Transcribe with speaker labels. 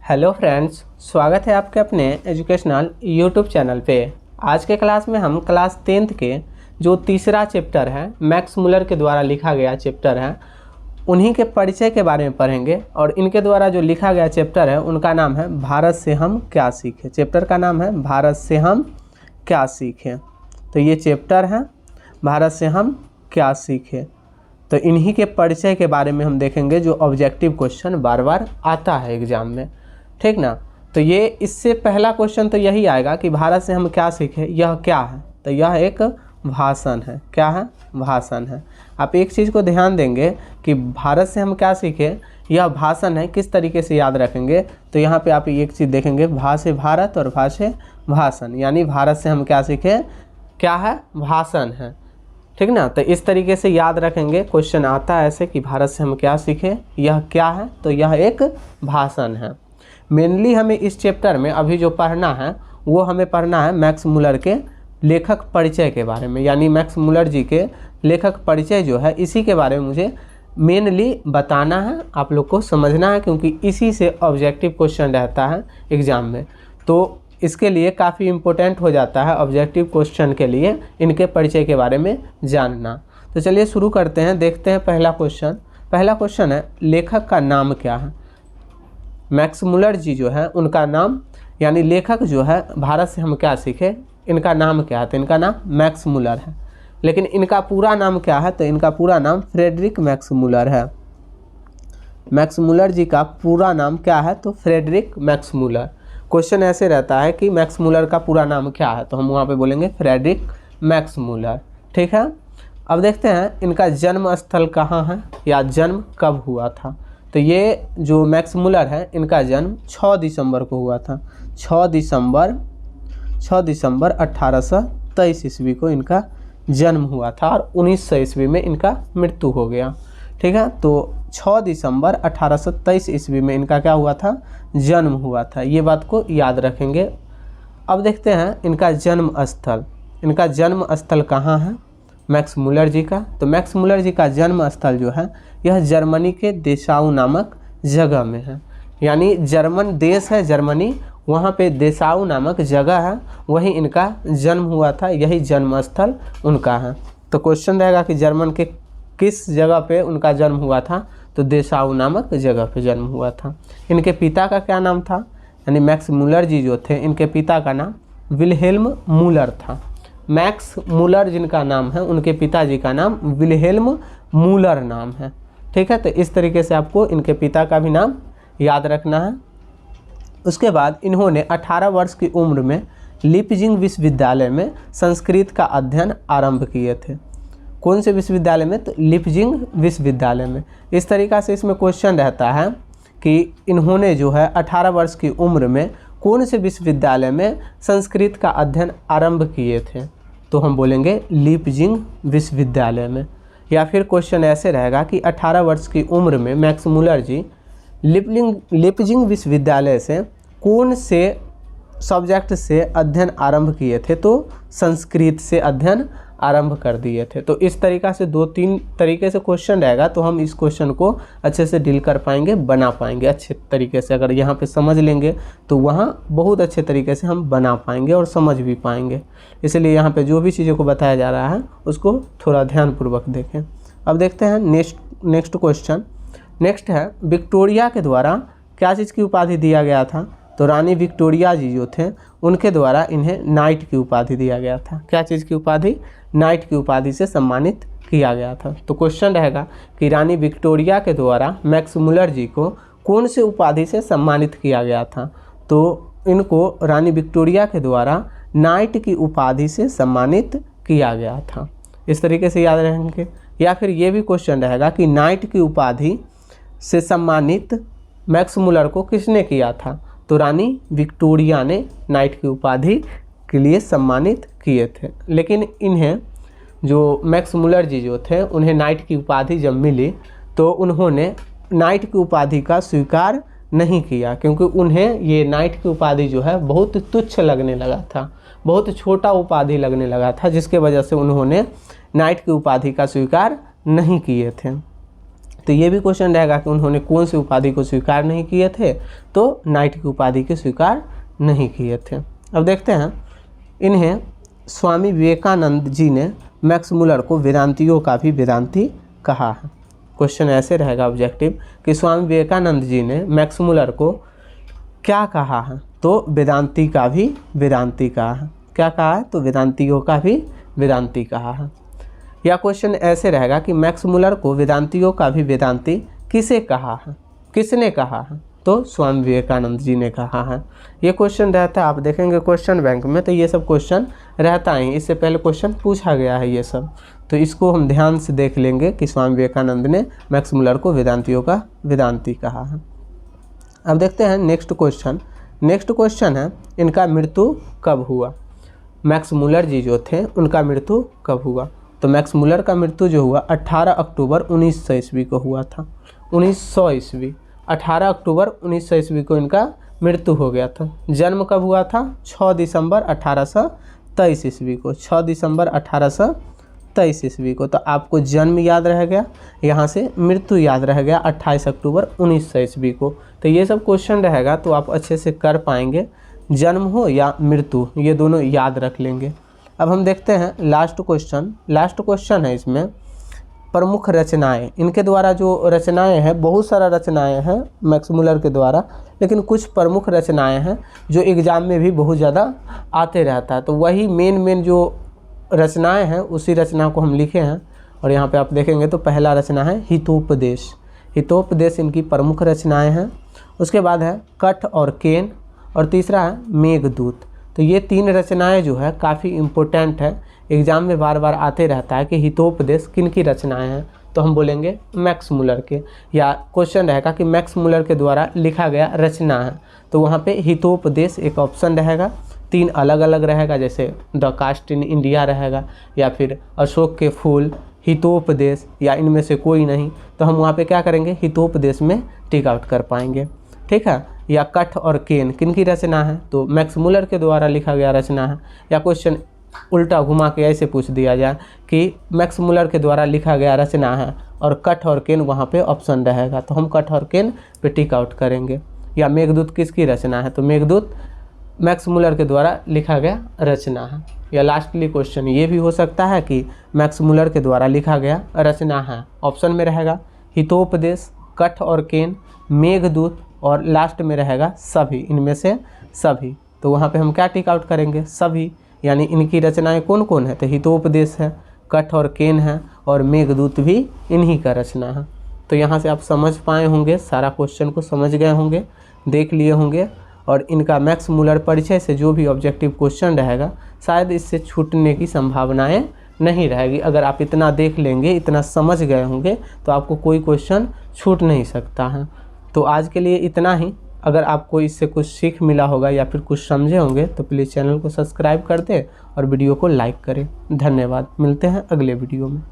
Speaker 1: Hello friends, स्वागत है आपके अपने एजुकेशनल यूट्यूब चैनल पे। आज के क्लास में हम क्लास 10th के जो तीसरा चैप्टर है, मैक्स मुलर के द्वारा लिखा गया चैप्टर है, उन्हीं के परिचय के बारे में पढ़ेंगे। और इनके द्वारा जो लिखा गया चैप्टर है उनका नाम है भारत से हम क्या सीखें। चैप्टर का नाम है भारत से हम क्या सीखें। तो ये चैप्टर है भारत से हम क्या सीखें। तो इन्हीं के परिचय के बारे में हम देखेंगे, जो ऑब्जेक्टिव क्वेश्चन बार बार आता है एग्जाम में, ठीक ना। तो ये इससे पहला क्वेश्चन तो यही आएगा कि भारत से हम क्या सीखें, यह क्या है। तो यह एक भाषण है। क्या है? भाषण है। आप एक चीज़ को ध्यान देंगे कि भारत से हम क्या सीखें, यह भाषण है। किस तरीके से याद रखेंगे, तो यहाँ पे आप एक चीज़ देखेंगे, भा से भारत और भा से भाषण, यानी भारत से हम क्या सीखें, क्या है? भाषण है, ठीक ना। तो इस तरीके से याद रखेंगे। क्वेश्चन आता है ऐसे कि भारत से हम क्या सीखें, यह क्या है, तो यह एक भाषण है। मेनली हमें इस चैप्टर में अभी जो पढ़ना है वो हमें पढ़ना है मैक्स मुलर के लेखक परिचय के बारे में, यानी मैक्स मुलर जी के लेखक परिचय जो है इसी के बारे में मुझे मेनली बताना है, आप लोग को समझना है, क्योंकि इसी से ऑब्जेक्टिव क्वेश्चन रहता है एग्ज़ाम में। तो इसके लिए काफ़ी इम्पोर्टेंट हो जाता है ऑब्जेक्टिव क्वेश्चन के लिए इनके परिचय के बारे में जानना। तो चलिए शुरू करते हैं, देखते हैं पहला क्वेश्चन। पहला क्वेश्चन है, लेखक का नाम क्या है। मैक्स मुलर जी जो है उनका नाम, यानी लेखक जो है भारत से हम क्या सीखे, इनका नाम क्या है, तो इनका नाम मैक्स मुलर है। लेकिन इनका पूरा नाम क्या है, तो इनका पूरा नाम फ्रेडरिक मैक्स मुलर है। मैक्स मुलर जी का पूरा नाम क्या है, तो फ्रेडरिक मैक्स मुलर। क्वेश्चन ऐसे रहता है कि मैक्स मुलर का पूरा नाम क्या है, तो हम वहाँ पे बोलेंगे फ्रेडरिक मैक्स मुलर, ठीक है। अब देखते हैं इनका जन्म स्थल कहाँ है या जन्म कब हुआ था। तो ये जो मैक्स मुलर है इनका जन्म 6 दिसंबर को हुआ था। 6 दिसंबर 1823 ईस्वी को इनका जन्म हुआ था और 1900 ईस्वी में इनका मृत्यु हो गया, ठीक है। तो 6 दिसंबर 1823 ईस्वी में इनका क्या हुआ था, जन्म हुआ था। ये बात को याद रखेंगे। अब देखते हैं इनका जन्म स्थल। इनका जन्म स्थल कहाँ है मैक्स मुलर जी का, तो मैक्स मुलर जी का जन्म स्थल जो है यह जर्मनी के देसाऊ नामक जगह में है। यानी जर्मन देश है जर्मनी, वहाँ पे देसाऊ नामक जगह है, वहीं इनका जन्म हुआ था, यही जन्म स्थल उनका है। तो क्वेश्चन रहेगा कि जर्मन के किस जगह पे उनका जन्म हुआ था, तो देसाऊ नामक जगह पे जन्म हुआ था। इनके पिता का क्या नाम था, यानी मैक्स मुलर जी जो थे इनके पिता का नाम विल्हेल्म मुलर था। मैक्स मुलर जिनका नाम है उनके पिताजी का नाम विल्हेल्म मुलर नाम है, ठीक है। तो इस तरीके से आपको इनके पिता का भी नाम याद रखना है। उसके बाद इन्होंने 18 वर्ष की उम्र में लीपजिंग विश्वविद्यालय में संस्कृत का अध्ययन आरंभ किए थे। कौन से विश्वविद्यालय में, तो लीपजिंग विश्वविद्यालय में। इस तरीक़ा से इसमें क्वेश्चन रहता है कि इन्होंने जो है 18 वर्ष की उम्र में कौन से विश्वविद्यालय में संस्कृत का अध्ययन आरंभ किए थे, तो हम बोलेंगे लीपजिंग विश्वविद्यालय में। या फिर क्वेश्चन ऐसे रहेगा कि 18 वर्ष की उम्र में मैक्स मुलर जी लीपजिंग विश्वविद्यालय से कौन से सब्जेक्ट से अध्ययन आरंभ किए थे, तो संस्कृत से अध्ययन आरंभ कर दिए थे। तो इस तरीक़ा से 2-3 तरीके से क्वेश्चन रहेगा, तो हम इस क्वेश्चन को अच्छे से डील कर पाएंगे, बना पाएंगे अच्छे तरीके से। अगर यहाँ पे समझ लेंगे तो वहाँ बहुत अच्छे तरीके से हम बना पाएंगे और समझ भी पाएंगे। इसलिए यहाँ पे जो भी चीज़ों को बताया जा रहा है उसको थोड़ा ध्यानपूर्वक देखें। अब देखते हैं नेक्स्ट क्वेश्चन। नेक्स्ट है, विक्टोरिया के द्वारा क्या चीज़ की उपाधि दिया गया था, तो रानी विक्टोरिया जी जो थे उनके द्वारा इन्हें नाइट की उपाधि दिया गया था। क्या चीज़ की उपाधि, नाइट की उपाधि से सम्मानित किया गया था। तो क्वेश्चन रहेगा कि रानी विक्टोरिया के द्वारा मैक्स मुलर जी को कौन से उपाधि से सम्मानित किया गया था, तो इनको रानी विक्टोरिया के द्वारा नाइट की उपाधि से सम्मानित किया गया था। इस तरीके से याद रहेंगे। या फिर ये भी क्वेश्चन रहेगा कि नाइट की उपाधि से सम्मानित मैक्स मुलर को किसने किया था, तो रानी विक्टोरिया ने नाइट की उपाधि के लिए सम्मानित किए थे। लेकिन इन्हें जो मैक्स मुलर जी जो थे उन्हें नाइट की उपाधि जब मिली तो उन्होंने नाइट की उपाधि का स्वीकार नहीं किया, क्योंकि उन्हें ये नाइट की उपाधि जो है बहुत तुच्छ लगने लगा था, बहुत छोटा उपाधि लगने लगा था, जिसके वजह से उन्होंने नाइट की उपाधि का स्वीकार नहीं किए थे। तो ये भी क्वेश्चन रहेगा कि उन्होंने कौन सी उपाधि को स्वीकार नहीं किए थे, तो नाइट की उपाधि को स्वीकार नहीं किए थे। अब देखते हैं, इन्हें स्वामी विवेकानंद जी ने मैक्स मुलर को वेदांतियों का भी वेदांती कहा है। क्वेश्चन ऐसे रहेगा ऑब्जेक्टिव कि स्वामी विवेकानंद जी ने मैक्स मुलर को क्या कहा है, तो वेदांती का भी वेदांती कहा है। क्या कहा है, तो वेदांतियों का भी वेदांती कहा है। या क्वेश्चन ऐसे रहेगा कि मैक्स मुलर को वेदांतियों का भी वेदांती किसे कहा है, किसने कहा है, तो स्वामी विवेकानंद जी ने कहा है। ये क्वेश्चन रहता है, आप देखेंगे क्वेश्चन बैंक में तो ये सब क्वेश्चन रहता है, इससे पहले क्वेश्चन पूछा गया है ये सब, तो इसको हम ध्यान से देख लेंगे कि स्वामी विवेकानंद ने मैक्स मुलर को वेदांतियों का वेदांती कहा है। अब देखते हैं नेक्स्ट क्वेश्चन। नेक्स्ट क्वेश्चन है, इनका मृत्यु कब हुआ। मैक्स मुलर जी जो थे उनका मृत्यु कब हुआ, तो मैक्स मुलर का मृत्यु जो हुआ 18 अक्टूबर 1900 ईस्वी को हुआ था। 1900 ईस्वी, 18 अक्टूबर 1900 ईस्वी को इनका मृत्यु हो गया था। जन्म कब हुआ था, 6 दिसंबर 1823 ईस्वी को, 6 दिसंबर 1823 ईस्वी को। तो आपको जन्म याद रह गया, यहाँ से मृत्यु याद रह गया 28 अक्टूबर 1900 ईस्वी को। तो ये सब क्वेश्चन रहेगा तो आप अच्छे से कर पाएंगे, जन्म हो या मृत्यु ये दोनों याद रख लेंगे। अब हम देखते हैं लास्ट क्वेश्चन। लास्ट क्वेश्चन है इसमें प्रमुख रचनाएं, इनके द्वारा जो रचनाएं हैं, बहुत सारा रचनाएं हैं मैक्स मुलर के द्वारा, लेकिन कुछ प्रमुख रचनाएं हैं जो एग्ज़ाम में भी बहुत ज़्यादा आते रहता है। तो वही मेन जो रचनाएं हैं उसी रचना को हम लिखे हैं, और यहाँ पे आप देखेंगे तो पहला रचना है हितोपदेश। हितोपदेश इनकी प्रमुख रचनाएं हैं। उसके बाद है कठ और केन, और तीसरा है मेघदूत। तो ये 3 रचनाएं जो है काफ़ी इम्पोर्टेंट है, एग्ज़ाम में बार बार आते रहता है कि हितोपदेश किन की रचनाएं हैं, तो हम बोलेंगे मैक्स मुलर के। या क्वेश्चन रहेगा कि मैक्स मुलर के द्वारा लिखा गया रचना है, तो वहाँ पे हितोपदेश एक ऑप्शन रहेगा। 3 अलग अलग रहेगा, जैसे द कास्ट इन इंडिया रहेगा, या फिर अशोक के फूल, हितोपदेश, या इनमें से कोई नहीं। तो हम वहाँ पे क्या करेंगे, हितोपदेश में टिक आउट कर पाएंगे, ठीक है। या कठ और केन किन की रचना है, तो मैक्स मुलर के द्वारा लिखा गया रचना है। या क्वेश्चन उल्टा घुमा के ऐसे पूछ दिया जाए कि मैक्स मुलर के द्वारा लिखा गया रचना है और कठ और केन वहाँ पे ऑप्शन रहेगा, तो हम कठ और केन पे टिक आउट करेंगे। या मेघदूत किसकी रचना है, तो मेघदूत मैक्स मुलर के द्वारा लिखा गया रचना है। या लास्टली क्वेश्चन ये भी हो सकता है कि मैक्स मुलर के द्वारा लिखा गया रचना है, ऑप्शन में रहेगा हितोपदेश, कठ और केन, मेघदूत, और लास्ट में रहेगा सभी, इनमें से सभी। तो वहाँ पे हम क्या टिक आउट करेंगे, सभी। यानी इनकी रचनाएं कौन कौन है, तो हितोपदेश है, कठ और केन है, और मेघदूत भी इन्हीं का रचना है। तो यहाँ से आप समझ पाए होंगे, सारा क्वेश्चन को समझ गए होंगे, देख लिए होंगे, और इनका मैक्स मुलर परिचय से जो भी ऑब्जेक्टिव क्वेश्चन रहेगा शायद इससे छूटने की संभावनाएं नहीं रहेगी। अगर आप इतना देख लेंगे, इतना समझ गए होंगे, तो आपको कोई क्वेश्चन छूट नहीं सकता है। तो आज के लिए इतना ही। अगर आपको इससे कुछ सीख मिला होगा या फिर कुछ समझे होंगे तो प्लीज़ चैनल को सब्सक्राइब कर दें और वीडियो को लाइक करें। धन्यवाद, मिलते हैं अगले वीडियो में।